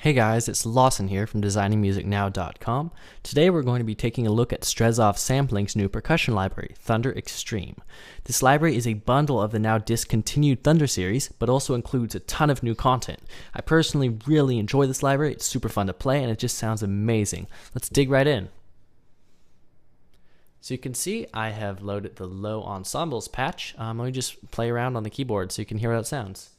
Hey guys, it's Lawson here from DesigningMusicNow.com. Today we're going to be taking a look at Strezov Sampling's new percussion library, Thunder X3M. This library is a bundle of the now discontinued Thunder series, but also includes a ton of new content. I personally really enjoy this library, it's super fun to play, and it just sounds amazing. Let's dig right in. So you can see I have loaded the low ensembles patch. Let me just play around on the keyboard so you can hear how it sounds.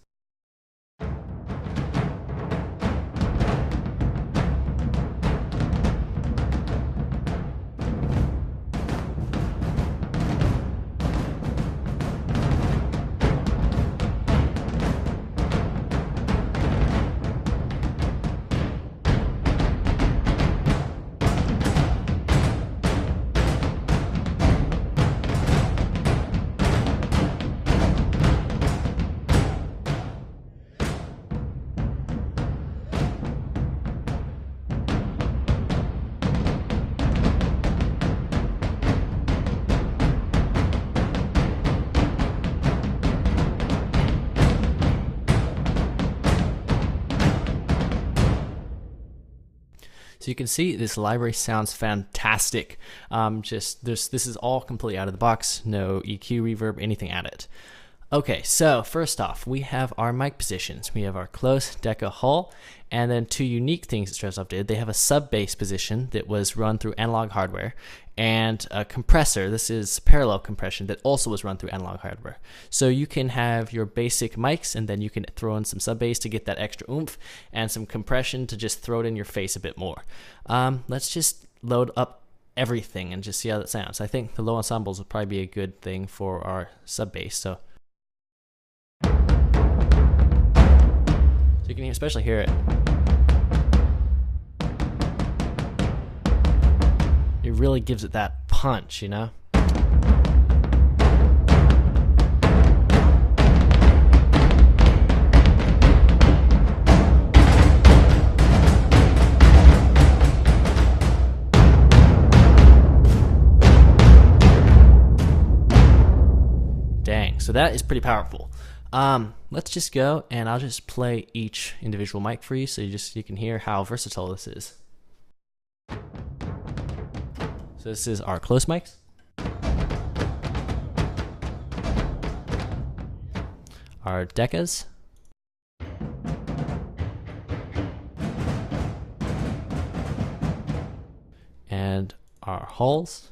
So you can see this library sounds fantastic. This is all completely out of the box, no EQ, reverb, anything added. Okay, so first off, we have our mic positions. We have our close, deca, hull, and then two unique things that Strezov did. They have a sub-bass position that was run through analog hardware, and a compressor. This is parallel compression that also was run through analog hardware. So you can have your basic mics, and then you can throw in some sub-bass to get that extra oomph, and some compression to just throw it in your face a bit more. Let's just load up everything and just see how that sounds. I think the low ensembles will probably be a good thing for our sub-bass. So you can especially hear it. It really gives it that punch, you know? Dang, so that is pretty powerful. Let's just go and I'll just play each individual mic for you so you can hear how versatile this is. So this is our close mics. Our decas. And our hulls.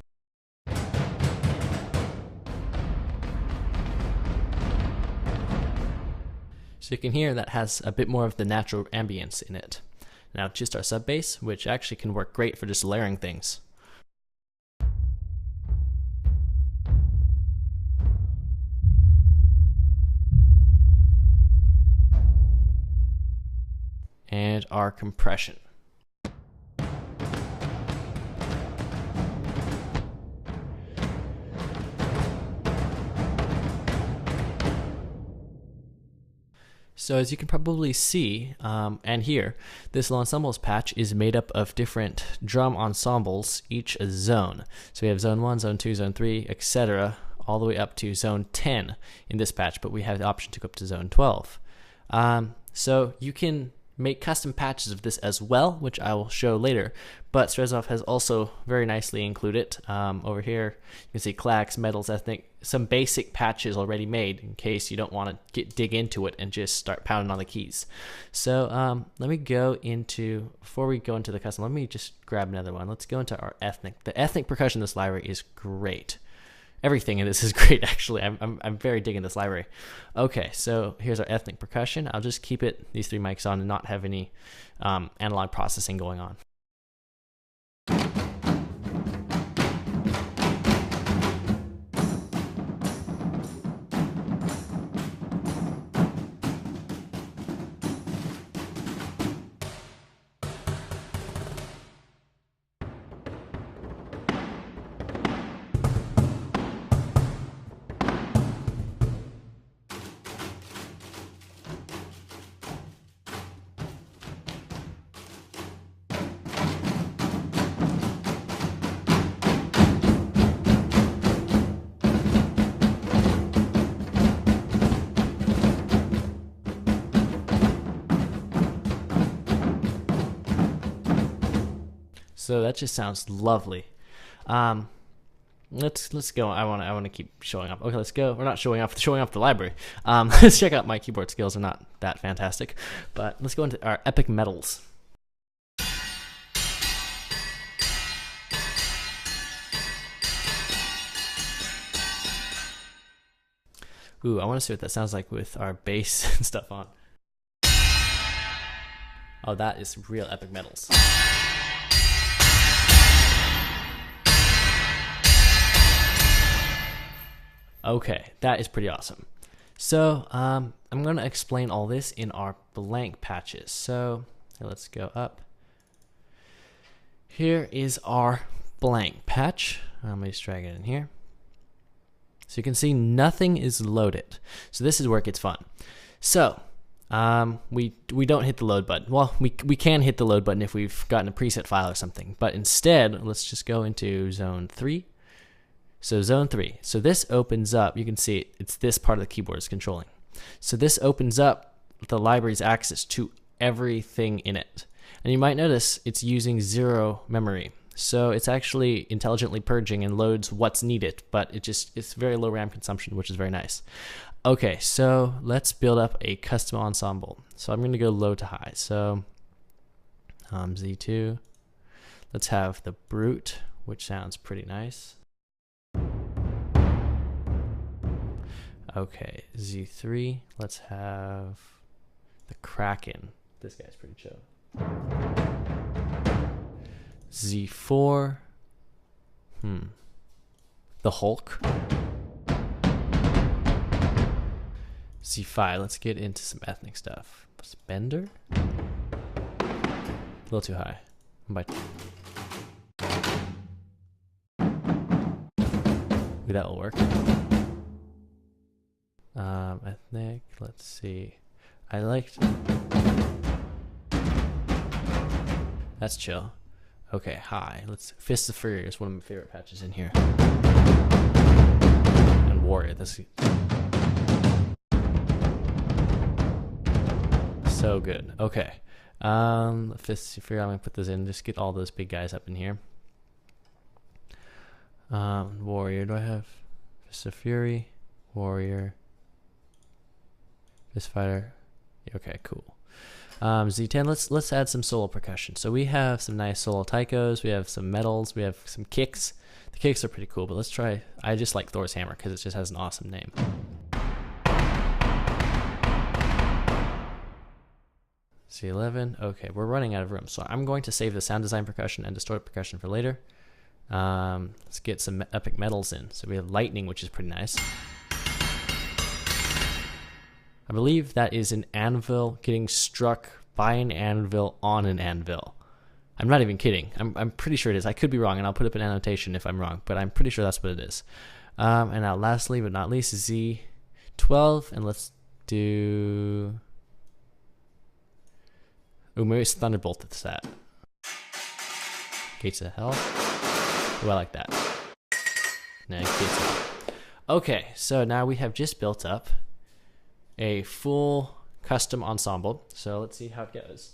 So you can hear that has a bit more of the natural ambience in it. Now just our sub bass, which actually can work great for just layering things. And our compression. So as you can probably see and hear, this low ensembles patch is made up of different drum ensembles, each a zone. So we have zone 1, zone 2, zone 3, etc., all the way up to zone 10 in this patch, but we have the option to go up to zone 12. So you can make custom patches of this as well, which I will show later, but Strezov has also very nicely included over here. You can see clacks, medals, ethnic, some basic patches already made in case you don't want to dig into it and just start pounding on the keys. So let me go into, before we go into the custom, let me just grab another one. Let's go into our ethnic. The ethnic percussion in this library is great. Everything in this is great, actually. I'm very digging this library. Okay, so here's our ethnic percussion. I'll just keep these three mics on and not have any analog processing going on. So that just sounds lovely. Let's go. I want to keep showing off. Okay, let's go. We're not showing off the library. Let's check out my keyboard skills. Are not that fantastic, but let's go into our epic medals. Ooh, I want to see what that sounds like with our bass and stuff on. Oh, that is real epic medals. Okay, that is pretty awesome. So I'm going to explain all this in our blank patches. So let's go up. Here is our blank patch. Let me just drag it in here. So you can see nothing is loaded. So this is where it gets fun. So we don't hit the load button. Well, we can hit the load button if we've gotten a preset file or something. But instead, let's just go into zone 3. So zone 3. So this opens up. You can see it's this part of the keyboard is controlling. So this opens up the library's access to everything in it. And you might notice it's using 0 memory. So it's actually intelligently purging and loads what's needed, but it's very low RAM consumption, which is very nice. Okay, so let's build up a custom ensemble. So I'm going to go low to high. So Z2. Let's have the brute, which sounds pretty nice. Okay, Z3. Let's have the Kraken. This guy's pretty chill. Z4. The Hulk. Z5. Let's get into some ethnic stuff. Bender. A little too high. Maybe that will work. Ethnic. Let's see. I liked. That's chill. Okay, high. Let's Fist of Fury is one of my favorite patches in here. And Warrior. That's so good. Okay. Fist of Fury. I'm gonna put this in. Just get all those big guys up in here. Warrior. Do I have Fist of Fury? Warrior. Fist Fighter. Okay, cool. Z10, let's add some solo percussion. So we have some nice solo taikos, we have some medals, we have some kicks. The kicks are pretty cool, but let's try. I just like Thor's hammer because it just has an awesome name. C11. Okay, we're running out of room, so I'm going to save the sound design percussion and distorted percussion for later. Let's get some epic medals in. So we have lightning, which is pretty nice. I believe that is an anvil getting struck by an anvil on an anvil. I'm not even kidding. I'm pretty sure it is. I could be wrong, and I'll put up an annotation if I'm wrong, but I'm pretty sure that's what it is. And now lastly but not least, Z12, and let's do... Ooh, maybe it's Thunderbolt at that. Gates of Hell. Ooh, I like that. Nah, Gates of Hell. Okay, so now we have just built up a full custom ensemble. So let's see how it goes.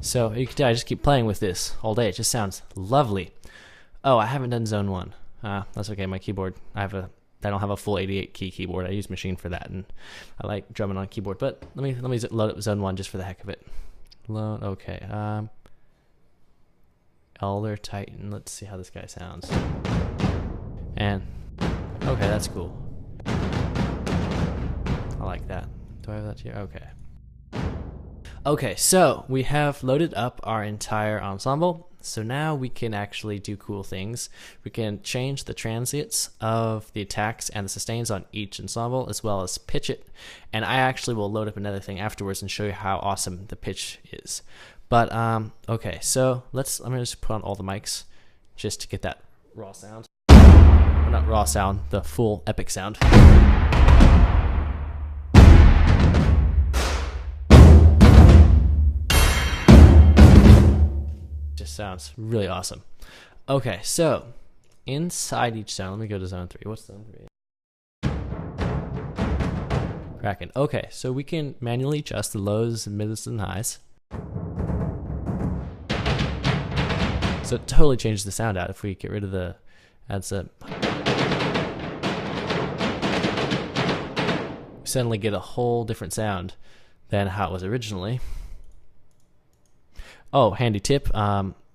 So you can tell I just keep playing with this all day. It just sounds lovely. Oh, I haven't done zone 1. That's okay. My keyboard, I don't have a full 88 key keyboard. I use Machine for that, and I like drumming on keyboard. But let me load up zone 1 just for the heck of it. Load. Okay. Elder Titan. Let's see how this guy sounds. And okay, that's cool. I like that. Do I have that here? Okay. Okay, so we have loaded up our entire ensemble. So now we can actually do cool things. We can change the transients of the attacks and the sustains on each ensemble, as well as pitch it. And I actually will load up another thing afterwards and show you how awesome the pitch is. But okay, so I'm gonna just put on all the mics just to get that raw sound. Or not raw sound, the full epic sound. Just sounds really awesome. Okay, so inside each zone, let me go to zone 3. What's zone 3? Kraken. Okay, so we can manually adjust the lows, mids, and highs. So it totally changes the sound out if we get rid of the adds up. We suddenly get a whole different sound than how it was originally. Oh, handy tip.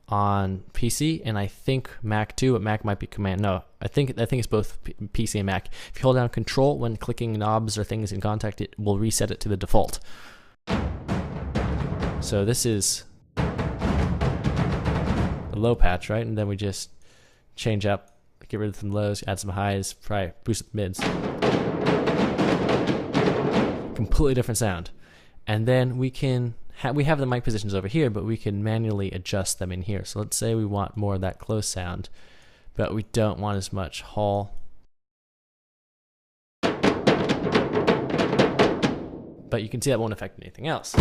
On PC and I think Mac too, but Mac might be Command. No, I think it's both PC and Mac. If you hold down Control when clicking knobs or things in contact, it will reset it to the default. So this is a low patch, right? And then we just change up, get rid of some lows, add some highs, probably boost the mids. Completely different sound. And then we can we have the mic positions over here, but we can manually adjust them in here. So let's say we want more of that close sound, but we don't want as much hall. But you can see that won't affect anything else.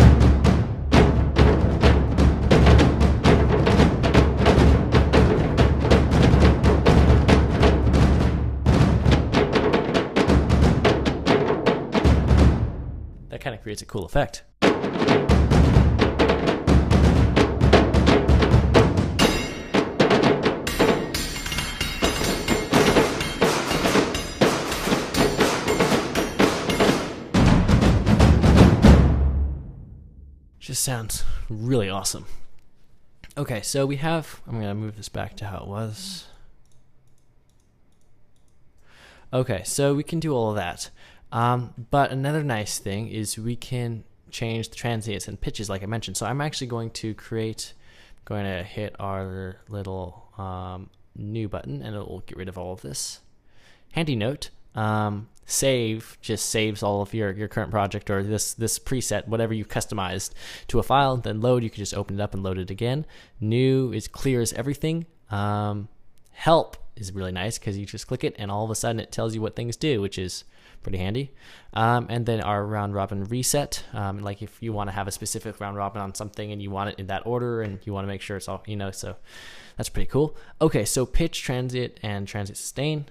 That kind of creates a cool effect. Just sounds really awesome. Okay, so we have, I'm going to move this back to how it was. Okay, so we can do all of that. But another nice thing is we can change the transients and pitches like I mentioned. So I'm actually going to hit our little new button and it will get rid of all of this. Handy note, save just saves all of your current project or this preset, whatever you customized to a file. Then load, you can just open it up and load it again. New is clears everything. Help is really nice because you just click it and all of a sudden it tells you what things do, which is pretty handy. And then our round robin reset, like if you want to have a specific round robin on something and you want it in that order and you want to make sure it's all, so that's pretty cool. Okay, so pitch, transient, and transient sustain.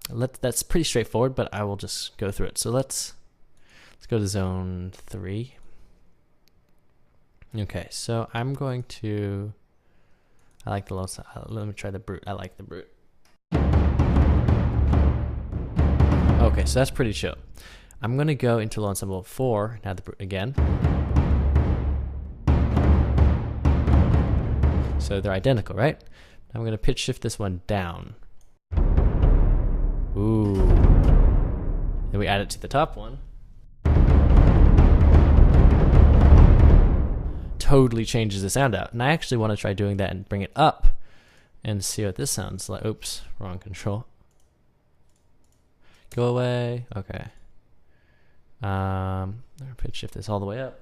That's pretty straightforward, but I will just go through it. So let's go to zone 3. Okay, so I'm going to, I like the low side. Let me try the brute. I like the brute. Okay, so that's pretty chill. I'm going to go into low ensemble 4, now the brute again. So they're identical, right? I'm going to pitch shift this one down. Ooh. Then we add it to the top one. Totally changes the sound out. And I actually want to try doing that and bring it up and see what this sounds like. Oops, wrong control. Go away. Okay. Pitch shift this all the way up.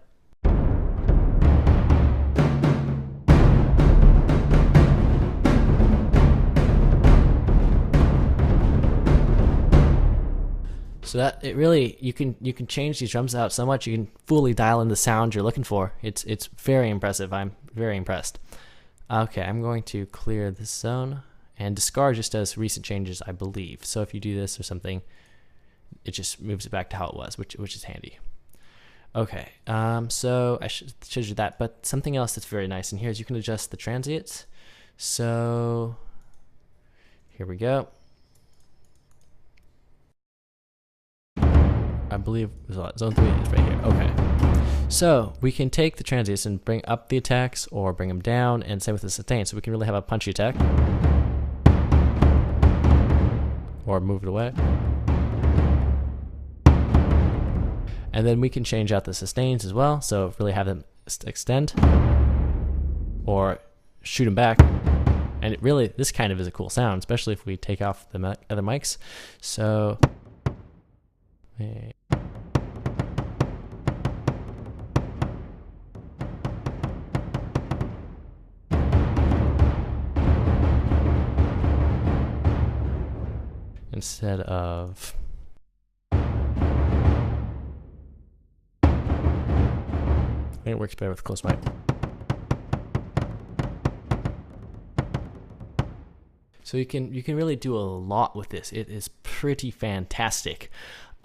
So that it really, you can change these drums out so much. You can fully dial in the sound you're looking for. It's very impressive. I'm very impressed. Okay, I'm going to clear this zone, and discard just does recent changes, I believe. So if you do this or something, it just moves it back to how it was, which is handy. Okay, so I should do that, but something else that's very nice in here is you can adjust the transients. So here we go. I believe zone 3 is right here. Okay. So we can take the transients and bring up the attacks or bring them down, and same with the sustain. So we can really have a punchy attack. Or move it away. And then we can change out the sustains as well. So really have them extend or shoot them back. And it really, this kind of is a cool sound, especially if we take off the other mics. So instead of... I think it works better with close mic. So you can really do a lot with this. It is pretty fantastic.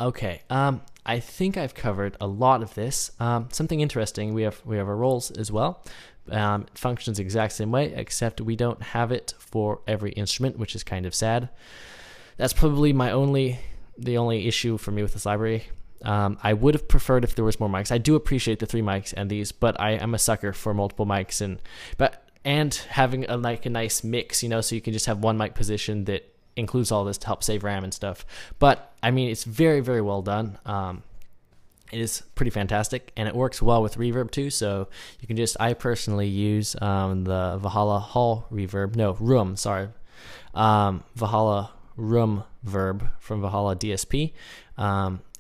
Okay, I think I've covered a lot of this. Something interesting, we have our rolls as well. It functions the exact same way, except we don't have it for every instrument, which is kind of sad. That's probably the only issue for me with this library. I would have preferred if there was more mics. I do appreciate the 3 mics and these, but I am a sucker for multiple mics and having a nice mix, you know, so you can just have one mic position that includes all this to help save RAM and stuff. But I mean, it's very, very well done. It is pretty fantastic, and it works well with reverb too. So you can I personally use the Valhalla Hall reverb, Valhalla Room Verb from Valhalla DSP.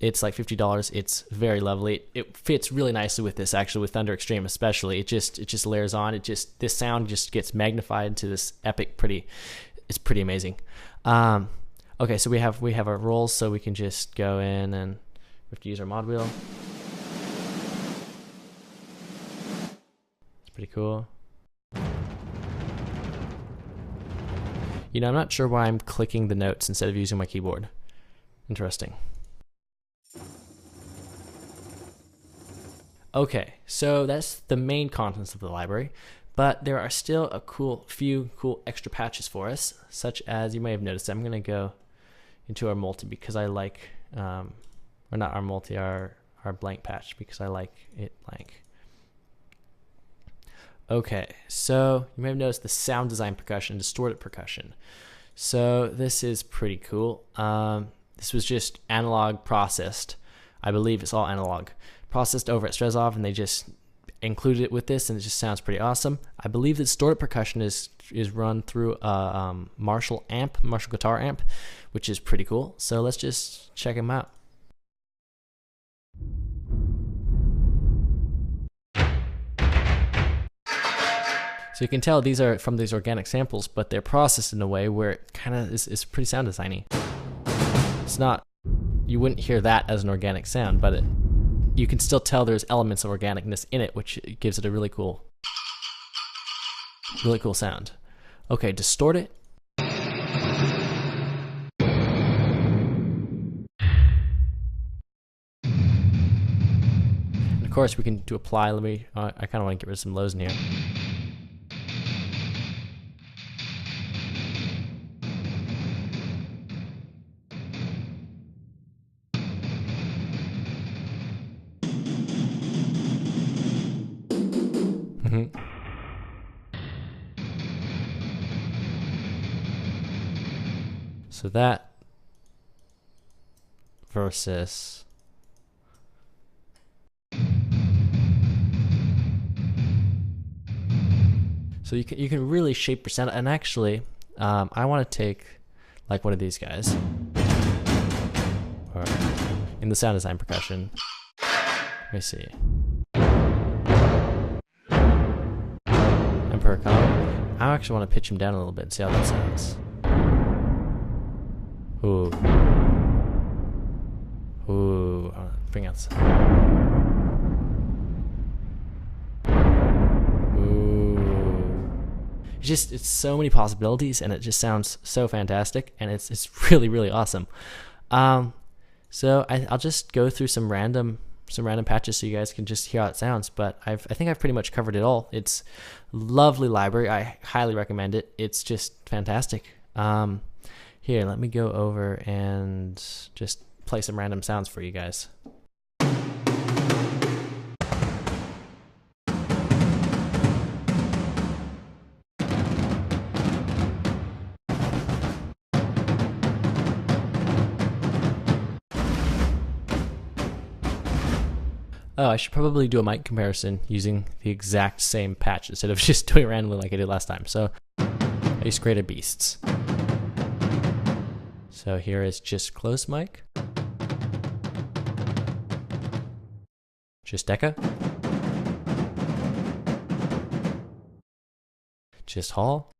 It's like $50. It's very lovely. It fits really nicely with this, actually, with Thunder Extreme especially. It just layers on. This sound just gets magnified to this epic it's pretty amazing. Okay, so we have our rolls, so we can just go in and we have to use our mod wheel. It's pretty cool. You know, I'm not sure why I'm clicking the notes instead of using my keyboard. Interesting. Okay, so that's the main contents of the library, but there are still a few cool extra patches for us, such as you may have noticed. I'm going to go into our multi because I like, or not our multi, our blank patch because I like it blank. Okay, so you may have noticed the sound design percussion, distorted percussion. So this is pretty cool. This was just analog processed. I believe it's all analog. Processed over at Strezov, and they just included it with this, and it just sounds pretty awesome. I believe the distorted percussion is run through a Marshall guitar amp, which is pretty cool. So let's just check them out. So you can tell these are from these organic samples, but they're processed in a way where it kind of is pretty sound designy. It's not, you wouldn't hear that as an organic sound, but you can still tell there's elements of organicness in it, which gives it a really cool sound. Okay, distort it. And of course, we can do apply. I kind of want to get rid of some lows in here. So that versus so you can really shape your sound. And actually, I want to take like one of these guys, or in the sound design percussion. Let me see. And PERCUSSION. I actually want to pitch him down a little bit and see how that sounds. Ooh. Ooh. Bring out some. Ooh. It's so many possibilities, and it just sounds so fantastic, and it's really, really awesome. So I'll just go through some random patches so you guys can just hear how it sounds, but I think I've pretty much covered it all. It's a lovely library. I highly recommend it. It's just fantastic. Here, let me go over and just play some random sounds for you guys. Oh, I should probably do a mic comparison using the exact same patch instead of just doing it randomly like I did last time. So I use Greater Beasts. So here is just close mic, just Decca, just Hall,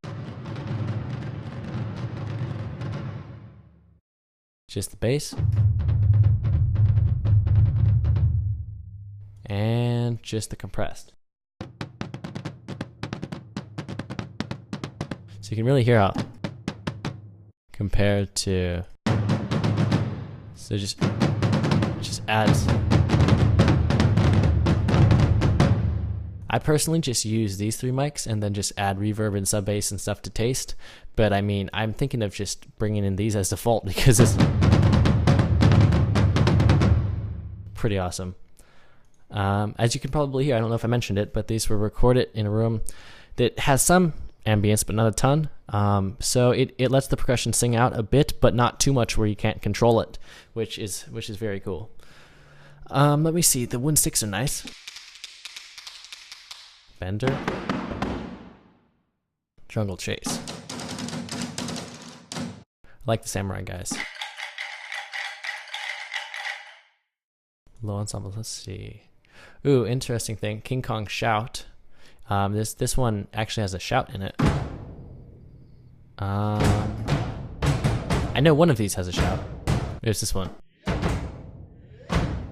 just the bass, and just the compressed. So you can really hear how compared to, so just adds. I personally just use these 3 mics and then just add reverb and sub bass and stuff to taste. But I mean, I'm thinking of just bringing in these as default because it's pretty awesome. As you can probably hear, I don't know if I mentioned it, but these were recorded in a room that has some ambience, but not a ton. So it lets the percussion sing out a bit, but not too much where you can't control it, which is very cool. Let me see. The wind sticks are nice. Bender. Jungle Chase. I like the samurai guys. Low ensemble. Let's see. Ooh, interesting thing. King Kong Shout. This one actually has a shout in it. I know one of these has a shout. There's this one.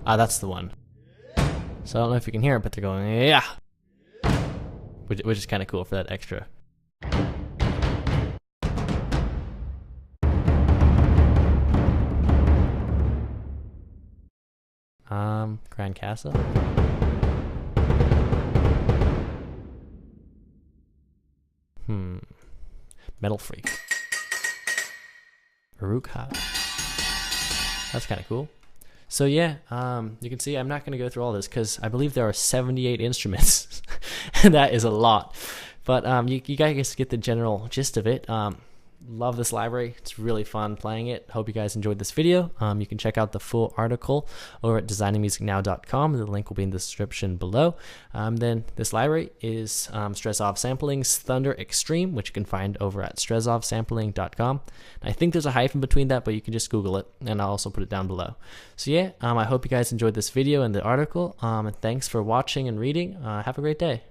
Ah, that's the one. So I don't know if you can hear it, but they're going, yeah! Which is kind of cool for that extra. Grand Castle. Metal Freak. Uruk-hai. That's kind of cool. So yeah, you can see I'm not going to go through all this because I believe there are 78 instruments, and that is a lot. But you guys get the general gist of it. Love this library. It's really fun playing it. Hope you guys enjoyed this video. You can check out the full article over at designingmusicnow.com. The link will be in the description below. Then this library is Strezov Sampling's Thunder Extreme, which you can find over at strezovsampling.com. I think there's a hyphen between that, but you can just Google it, and I'll also put it down below. So yeah, I hope you guys enjoyed this video and the article, and thanks for watching and reading. Have a great day.